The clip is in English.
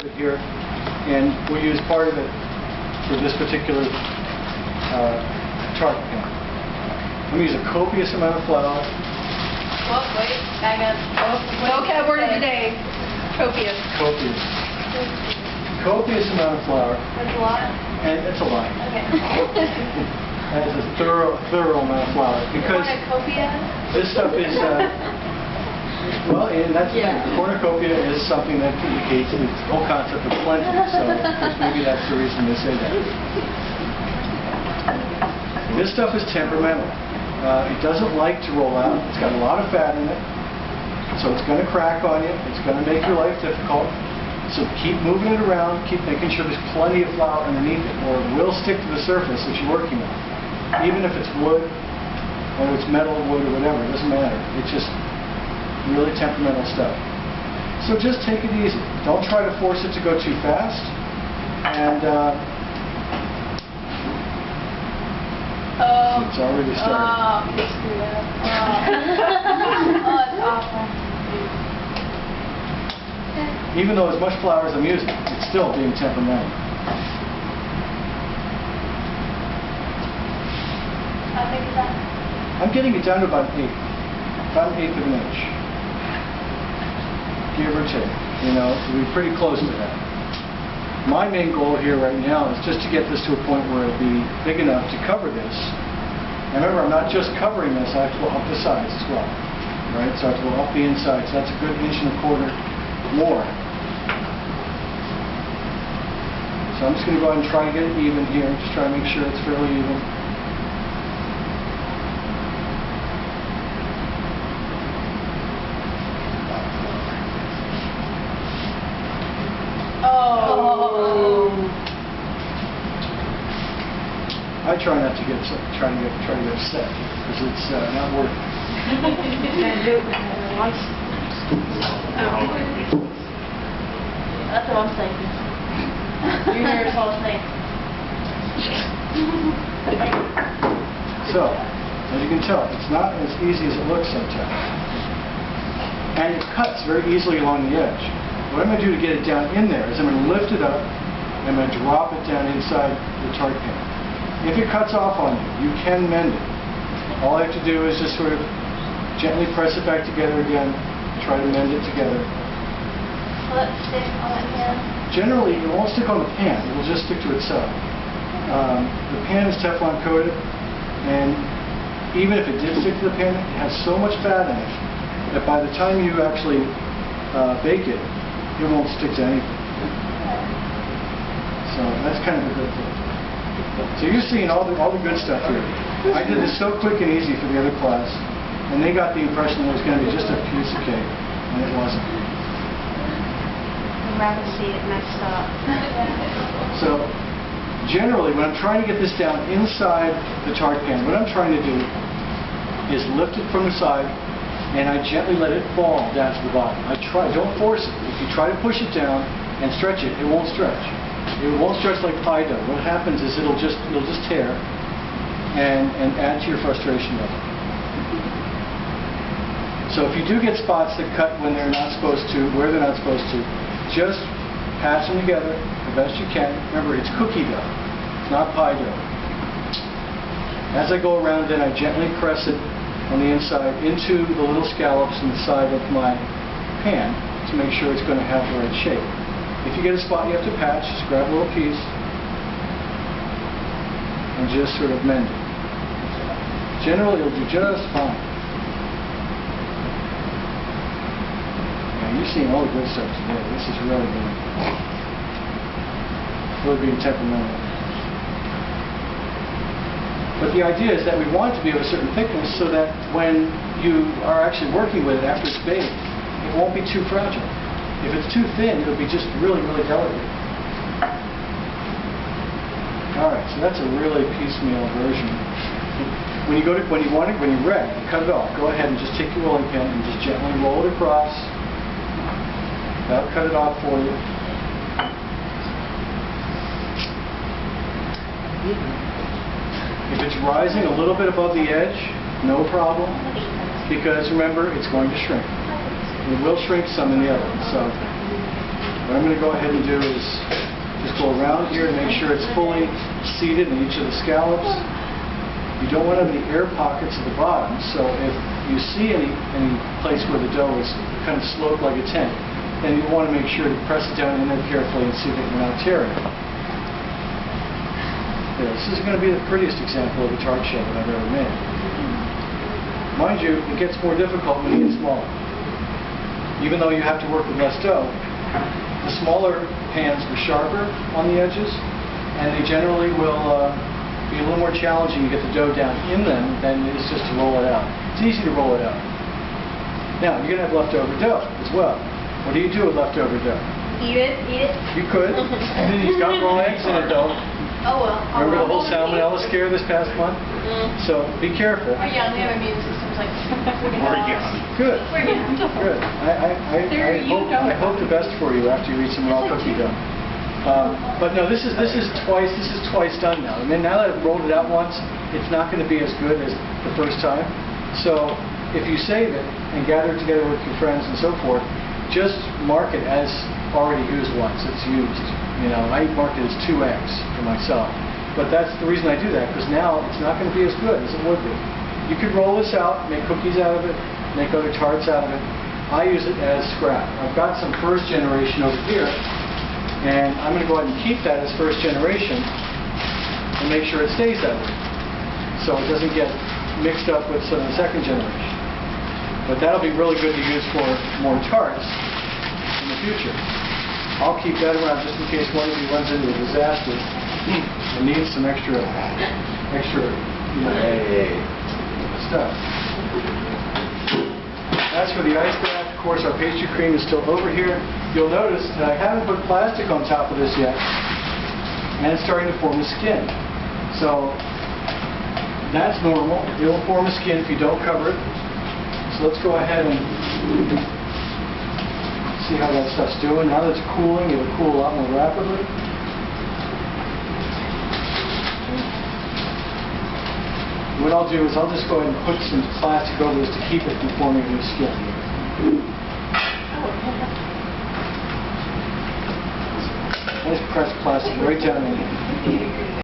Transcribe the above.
of it here, and we'll use part of it for this particular tart pan. I'm going to use a copious amount of flour. Oh, wait, hang on. Vocab word of the day. Copious. Copious. Copious amount of flour. That's a lot? And it's a lot. Okay. That is a thorough amount of flour. Because cornucopia? this stuff is, well, and that's the cornucopia is something that indicates the whole concept of plenty. So maybe that's the reason they say that. This stuff is temperamental. It doesn't like to roll out. It's got a lot of fat in it. So it's going to crack on you. It's going to make your life difficult. So keep moving it around. Keep making sure there's plenty of flour underneath it, or it will stick to the surface that you're working on. Even if it's wood, or it's metal, wood, or whatever, it doesn't matter. It's just really temperamental stuff. So just take it easy. Don't try to force it to go too fast. And it's already started. It's screwed up. Oh, it's awful. Even though as much flour as I'm using, it's still being temperamental. How big is that? I'm getting it down to about an eighth of an inch. Give or take. You know, we're pretty close to that. My main goal here right now is just to get this to a point where it'll be big enough to cover this. And remember, I'm not just covering this, I have to go up the sides as well. Right? So I have to go up the inside, so that's a good 1.25 inches more. So I'm just going to go ahead and try to get it even here, just try to make sure it's fairly even. I try not to get try to get upset because it's not worth it. That's what I'm thinking. You're never told us things. So, as you can tell, it's not as easy as it looks sometimes. And it cuts very easily along the edge. What I'm going to do to get it down in there is I'm going to lift it up and I'm going to drop it down inside the tart pan. If it cuts off on you, you can mend it. All I have to do is just sort of gently press it back together again, try to mend it together. Will it stick on the pan? Generally, it won't stick on the pan, it will just stick to itself. The pan is Teflon coated, and even if it did stick to the pan, it has so much fat in it that by the time you actually bake it, it won't stick to anything. So that's kind of a good thing. So you're seeing all the good stuff here. I did this so quick and easy for the other class, and they got the impression that it was going to be just a piece of cake, and it wasn't. I'd rather see it messed up. So generally, when I'm trying to get this down inside the tart pan, what I'm trying to do is lift it from the side, and I gently let it fall down to the bottom. Don't force it. If you try to push it down and stretch it, it won't stretch. It won't stretch like pie dough. What happens is it'll just tear and add to your frustration level. So if you do get spots that cut when they're not supposed to, where they're not supposed to, just patch them together the best you can. Remember, it's cookie dough. It's not pie dough. As I go around, then I gently press it on the inside into the little scallops in the side of my pan to make sure it's going to have the right shape. If you get a spot you have to patch, just grab a little piece and just sort of mend it. Generally, it'll do just fine. Yeah, you're seeing all the good stuff today. This is really good. Really being temperamental. But the idea is that we want it to be of a certain thickness so that when you are actually working with it after it's baked, it won't be too fragile. If it's too thin, it'll be just really, really delicate. All right, so that's a really piecemeal version. When you're ready to cut it off, go ahead and just take your rolling pin and just gently roll it across. That'll cut it off for you. If it's rising a little bit above the edge, no problem, because remember, it's going to shrink. It will shrink some in the oven, so What I'm going to go ahead and do is just go around here and make sure it's fully seated in each of the scallops. You don't want to have any air pockets at the bottom, so if you see any place where the dough is kind of sloped like a tent, then you want to make sure to press it down in there carefully and see that you're not tearing it. Yeah, this is going to be the prettiest example of a tart shell that I've ever made. Mind you, it gets more difficult when you get smaller. Even though you have to work with less dough, the smaller pans are sharper on the edges, and they generally will be a little more challenging to get the dough down in them than it is just to roll it out. It's easy to roll it out. Now, you're going to have leftover dough as well. What do you do with leftover dough? Eat it, eat it. You could. And then you've got raw eggs in it, though. Oh well. Remember the whole salmonella scare this past month? So be careful. We're young, we have immune systems like We're young. Good. We're young. Good. I hope the best for you after you eat some raw cookie dough. But no, this is twice done now. I mean, now that I've rolled it out once, it's not going to be as good as the first time. So if you save it and gather it together with your friends and so forth, just mark it as already used once. It's used. You know, I marked it as 2X for myself. But that's the reason I do that, because now it's not going to be as good as it would be. You could roll this out, make cookies out of it, make other tarts out of it. I use it as scrap. I've got some first generation over here, and I'm going to go ahead and keep that as first generation and make sure it stays that way, so it doesn't get mixed up with some of the second generation. But that'll be really good to use for more tarts in the future. I'll keep that around just in case one of you runs into a disaster and needs some extra stuff. As for the ice bath, of course, our pastry cream is still over here. You'll notice that I haven't put plastic on top of this yet, and it's starting to form a skin. So that's normal. It'll form a skin if you don't cover it. So let's go ahead and see how that stuff's doing. Now that it's cooling, it'll cool a lot more rapidly. What I'll do is I'll just go ahead and put some plastic over this to keep it from forming a new skin. Nice pressed plastic right down in there.